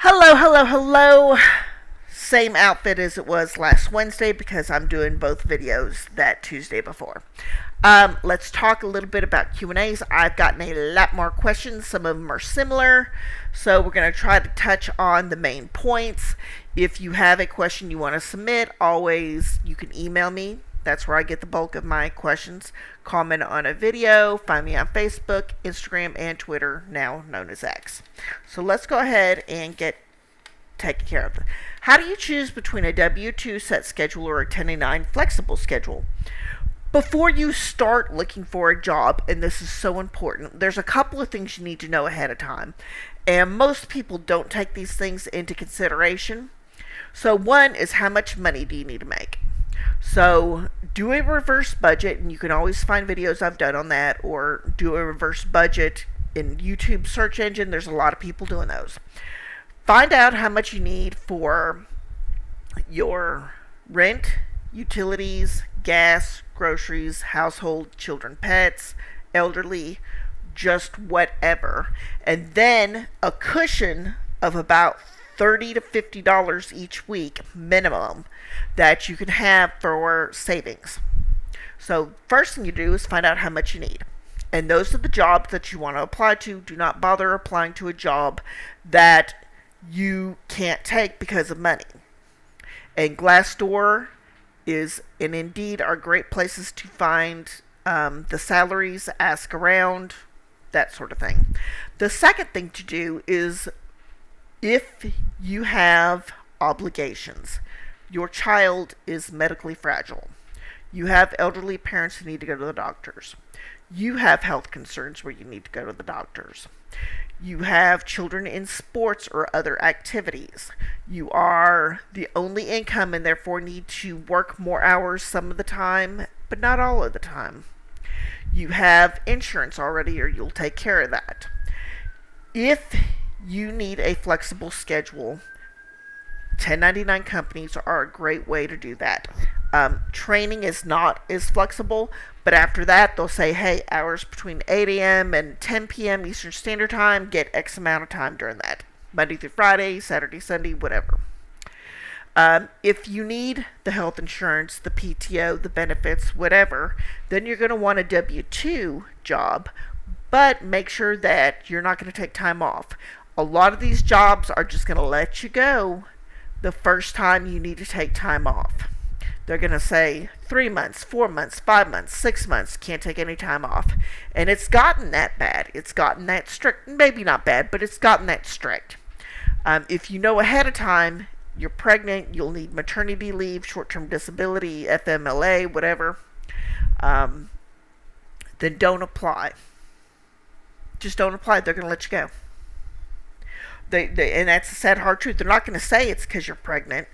Hello, hello, hello. Same outfit as it was last Wednesday because I'm doing both videos that Tuesday before. Let's talk a little bit about Q&As. I've gotten a lot more questions. Some of them are similar. So we're going to try to touch on the main points. If you have a question you want to submit, always you can email me. That's where I get the bulk of my questions. Comment on a video. Find me on Facebook, Instagram, and Twitter, now known as X. So let's go ahead and get taken care of. How do you choose between a W-2 set schedule or a 1099 flexible schedule? Before you start looking for a job, and this is so important, there's a couple of things you need to know ahead of time. And most people don't take these things into consideration. So one is, how much money do you need to make? So do a reverse budget, and you can always find videos I've done on that, or do a reverse budget in YouTube search engine. There's a lot of people doing those. Find out how much you need for your rent, utilities, gas, groceries, household, children, pets, elderly, just whatever. And then a cushion of about $30 to $50 each week minimum that you can have for savings. So first thing you do is find out how much you need. And those are the jobs that you want to apply to. Do not bother applying to a job that you can't take because of money. And Glassdoor and Indeed are great places to find the salaries, ask around, that sort of thing. The second thing to do is, if you have obligations, your child is medically fragile, you have elderly parents who need to go to the doctors, you have health concerns where you need to go to the doctors, you have children in sports or other activities, you are the only income and therefore need to work more hours some of the time, but not all of the time, you have insurance already, or you'll take care of that. If you need a flexible schedule, 1099 companies are a great way to do that. Training is not as flexible, but after that they'll say, hey, hours between 8 a.m. and 10 p.m. Eastern Standard Time, get X amount of time during that. Monday through Friday, Saturday, Sunday, whatever. If you need the health insurance, the PTO, the benefits, whatever, then you're going to want a W-2 job, but make sure that you're not going to take time off. A lot of these jobs are just going to let you go the first time you need to take time off. They're going to say 3 months, 4 months, 5 months, 6 months, can't take any time off. And it's gotten that bad. It's gotten that strict. Maybe not bad, but it's gotten that strict. If you know ahead of time you're pregnant, you'll need maternity leave, short-term disability, FMLA, whatever, then don't apply. Just don't apply. They're going to let you go. And that's the sad hard truth. They're not going to say it's because you're pregnant,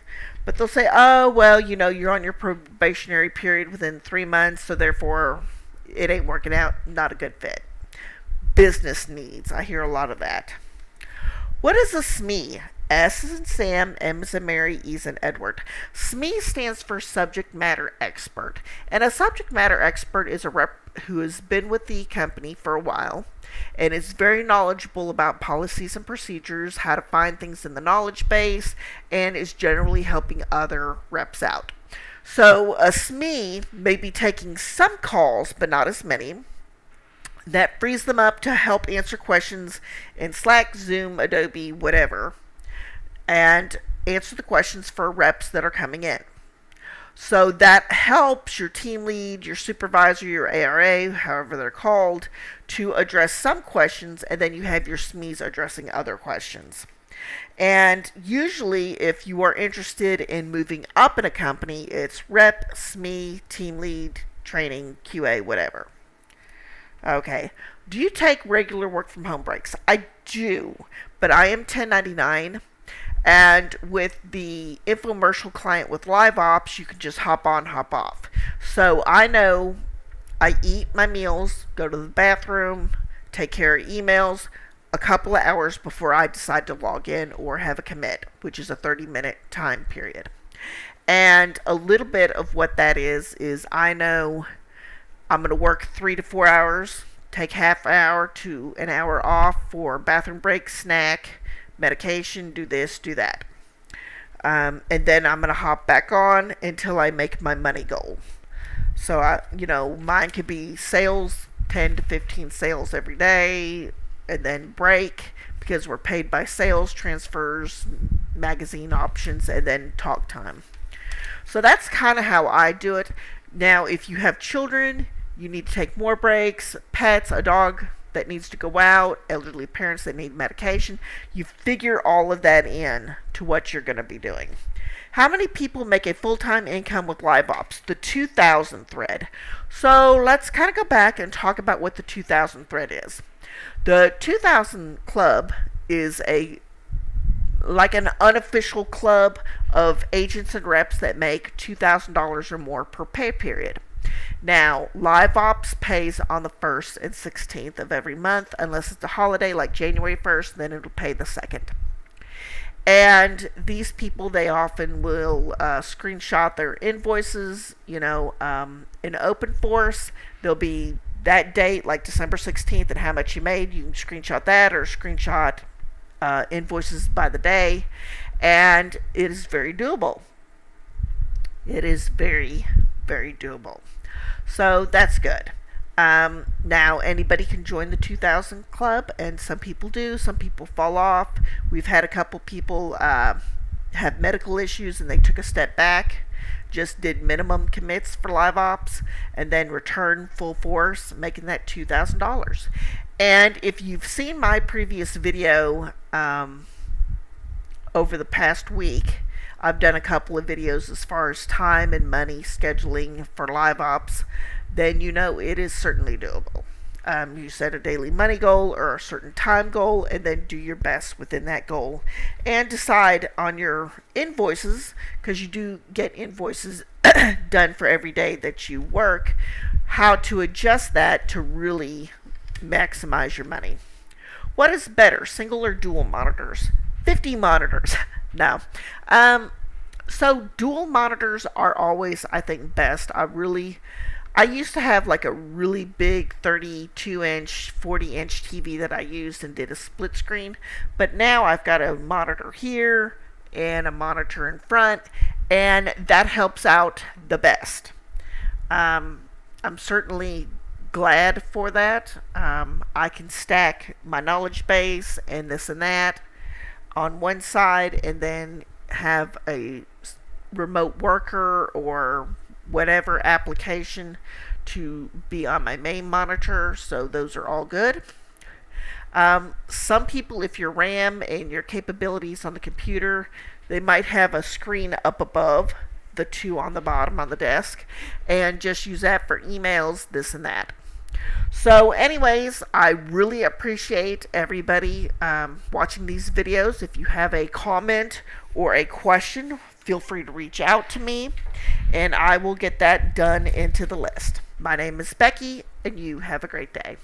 but they'll say, oh, well, you're on your probationary period within 3 months, so therefore it ain't working out, not a good fit. Business needs. I hear a lot of that. What is a SME? S as in Sam, M as in Mary, E as in Edward. SME stands for subject matter expert. And a subject matter expert is a rep who has been with the company for a while and is very knowledgeable about policies and procedures, how to find things in the knowledge base, and is generally helping other reps out. So a SME may be taking some calls, but not as many. That frees them up to help answer questions in Slack, Zoom, Adobe, whatever, and answer the questions for reps that are coming in. So that helps your team lead, your supervisor, your ARA, however they're called, to address some questions, and then you have your SMEs addressing other questions. And usually, if you are interested in moving up in a company, it's rep, SME, team lead, training, QA, whatever. Okay. Do you take regular work from home breaks? I do, but I am 1099. And with the infomercial client with live ops, you can just hop on, hop off. So I know I eat my meals, go to the bathroom, take care of emails a couple of hours before I decide to log in or have a commit, which is a 30-minute time period. And a little bit of what that is I know I'm going to work 3 to 4 hours, take half an hour to an hour off for bathroom break, snack, medication, do this, do that. And then I'm going to hop back on until I make my money goal. So, mine could be sales, 10 to 15 sales every day, and then break because we're paid by sales, transfers, magazine options, and then talk time. So that's kind of how I do it. Now, if you have children, you need to take more breaks, pets, a dog that needs to go out, elderly parents that need medication. You figure all of that in to what you're going to be doing. How many people make a full-time income with live ops? The 2000 thread. So let's kind of go back and talk about what the 2000 thread is. The 2000 club is like an unofficial club of agents and reps that make $2,000 or more per pay period. Now, Live Ops pays on the 1st and 16th of every month, unless it's a holiday like January 1st, then it'll pay the 2nd. And these people, they often will screenshot their invoices, in open force. There'll be that date, like December 16th, and how much you made. You can screenshot that or screenshot invoices by the day. And it is very doable. It is very, very doable. So that's good. Now, anybody can join the 2000 club, and some people do. Some people fall off. We've had a couple people have medical issues, and they took a step back, just did minimum commits for live ops, and then returned full force, making that $2,000. And if you've seen my previous video over the past week, I've done a couple of videos as far as time and money scheduling for live ops, then it is certainly doable. You set a daily money goal or a certain time goal, and then do your best within that goal. And decide on your invoices, because you do get invoices done for every day that you work, how to adjust that to really maximize your money. What is better, single or dual monitors? 50 monitors. No. So dual monitors are always, I think, best. I used to have like a really big 32-inch, 40-inch TV that I used and did a split screen. But now I've got a monitor here and a monitor in front, and that helps out the best. I'm certainly glad for that. I can stack my knowledge base and this and that on one side, and then have a remote worker or whatever application to be on my main monitor. So those are all good. Some people, if your RAM and your capabilities on the computer, they might have a screen up above the two on the bottom on the desk, and just use that for emails, this and that. So anyways, I really appreciate everybody watching these videos. If you have a comment or a question, feel free to reach out to me, and I will get that done into the list. My name is Becky, and you have a great day.